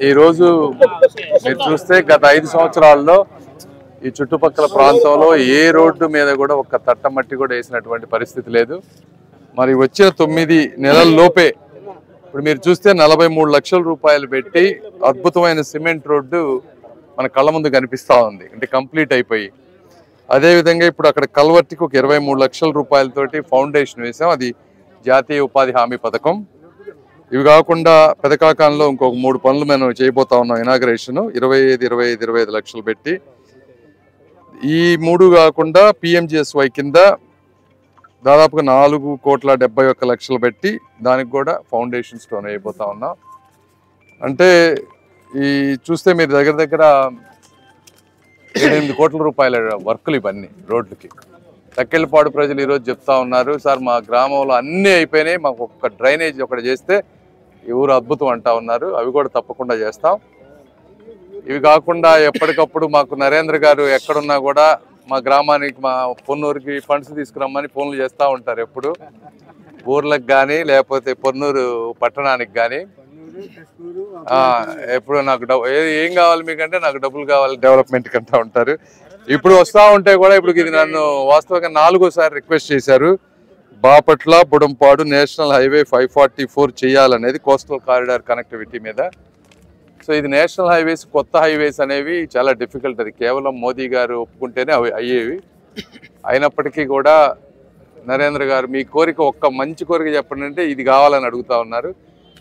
ఈ రోజు మీరు చూస్తే గత 5 సంవత్సరాల్లో ఈ చుట్టుపక్కల ప్రాంతంలో ఏ రోడ్డు మీద కూడా ఒక్క తట్టమట్టి కూడా వేసినటువంటి పరిస్థితి లేదు. మరి వచ్చిన 9 నెలల లోపే ఇప్పుడు మీరు చూస్తే 43 లక్షల రూపాయలు పెట్టి అద్భుతమైన సిమెంట్ రోడ్డు మన కళ్ళ ముందు కనిపిస్తా ఉంది, అంటే కంప్లీట్ అయిపోయి. అదేవిధంగా ఇప్పుడు అక్కడ కల్వర్టికి ఒక 23 లక్షల రూపాయలతోటి ఫౌండేషన్ వేసాం, అది జాతీయ ఉపాధి హామీ పథకం. ఇవి కాకుండా పెదకాకంలో ఇంకొక 3 పనులు మనం చేయబోతా ఉన్నాం. ఇనాగ్రేషన్ 25 లక్షలు పెట్టి, ఈ 3 కాకుండా PMGSY కింద దాదాపుగా 4,71,00,000 పెట్టి దానికి కూడా ఫౌండేషన్ స్టోన్ అయిపోతా ఉన్నాం. అంటే ఈ చూస్తే మీరు దగ్గర దగ్గర 8 కోట్ల రూపాయల వర్కులు ఇవన్నీ రోడ్లకి. తక్కెళ్ళపాడు ప్రజలు ఈరోజు చెప్తా ఉన్నారు, సార్ మా గ్రామంలో అన్నీ అయిపోయినాయి, మాకు ఒక్క డ్రైనేజ్ ఒకటి చేస్తే ఈ ఊరు అద్భుతం అంటా ఉన్నారు. అవి కూడా తప్పకుండా చేస్తాం. ఇవి కాకుండా ఎప్పటికప్పుడు మాకు నరేంద్ర గారు ఎక్కడున్నా కూడా మా గ్రామానికి, మా పొన్నూరుకి ఫండ్స్ తీసుకురమ్మని ఫోన్లు చేస్తూ ఉంటారు. ఎప్పుడు ఊర్లకు కానీ లేకపోతే పొన్నూరు పట్టణానికి కానీ ఎప్పుడు నాకు ఏం కావాలి మీకంటే నాకు డబ్బులు కావాలి డెవలప్మెంట్ కంటా ఉంటారు. ఇప్పుడు వస్తూ ఉంటే కూడా ఇప్పుడు ఇది నన్ను వాస్తవంగా 4వ రిక్వెస్ట్ చేశారు. బాపట్ల బుడంపాడు నేషనల్ హైవే 544 చేయాలనేది కోస్టల్ కారిడార్ కనెక్టివిటీ మీద. సో ఇది నేషనల్ హైవేస్, కొత్త హైవేస్ అనేవి చాలా డిఫికల్ట్. అది కేవలం మోదీ గారు ఒప్పుకుంటేనే అవి అయ్యేవి. అయినప్పటికీ కూడా నరేంద్ర గారు మీ కోరిక, ఒక్క మంచి కోరిక చెప్పండి అంటే ఇది కావాలని అడుగుతా ఉన్నారు.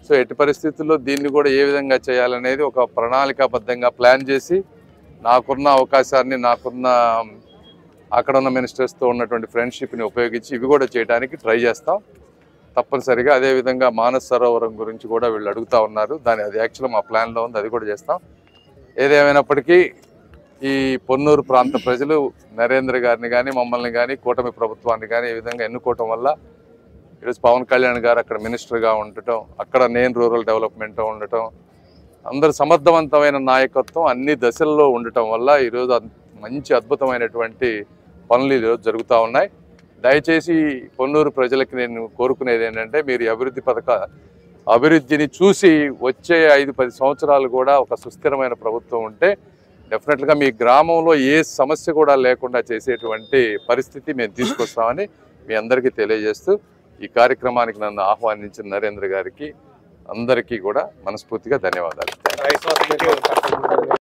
సో ఎట్టి పరిస్థితుల్లో దీన్ని కూడా ఏ విధంగా చేయాలనేది ఒక ప్రణాళికాబద్ధంగా ప్లాన్ చేసి, నాకున్న అవకాశాన్ని, నాకున్న అక్కడ ఉన్న మినిస్టర్స్తో ఉన్నటువంటి ఫ్రెండ్షిప్ని ఉపయోగించి ఇవి కూడా చేయడానికి ట్రై చేస్తాం తప్పనిసరిగా. అదేవిధంగా మానస్ సరోవరం గురించి కూడా వీళ్ళు అడుగుతూ ఉన్నారు, అది యాక్చువల్గా మా ప్లాన్లో ఉంది, అది కూడా చేస్తాం. ఏదేమైనప్పటికీ ఈ పొన్నూరు ప్రాంత ప్రజలు నరేంద్ర గారిని కానీ మమ్మల్ని కానీ కూటమి ప్రభుత్వాన్ని కానీ ఈ విధంగా ఎన్నుకోవటం వల్ల ఈరోజు పవన్ కళ్యాణ్ గారు అక్కడ మినిస్టర్గా ఉండటం, అక్కడ నేను రూరల్ డెవలప్మెంట్ ఉండటం, అందరు సమర్థవంతమైన నాయకత్వం అన్ని దశల్లో ఉండటం వల్ల ఈరోజు మంచి అద్భుతమైనటువంటి పనులు ఈరోజు జరుగుతూ ఉన్నాయి. దయచేసి పొన్నూరు ప్రజలకి నేను కోరుకునేది ఏంటంటే, మీరు అభివృద్ధిని చూసి వచ్చే 5-10 సంవత్సరాలు కూడా ఒక సుస్థిరమైన ప్రభుత్వం ఉంటే డెఫినెట్గా మీ గ్రామంలో ఏ సమస్య కూడా లేకుండా చేసేటువంటి పరిస్థితి మేము తీసుకొస్తామని మీ అందరికీ తెలియజేస్తూ ఈ కార్యక్రమానికి నన్ను ఆహ్వానించిన నరేంద్ర గారికి అందరికీ కూడా మనస్ఫూర్తిగా ధన్యవాదాలు.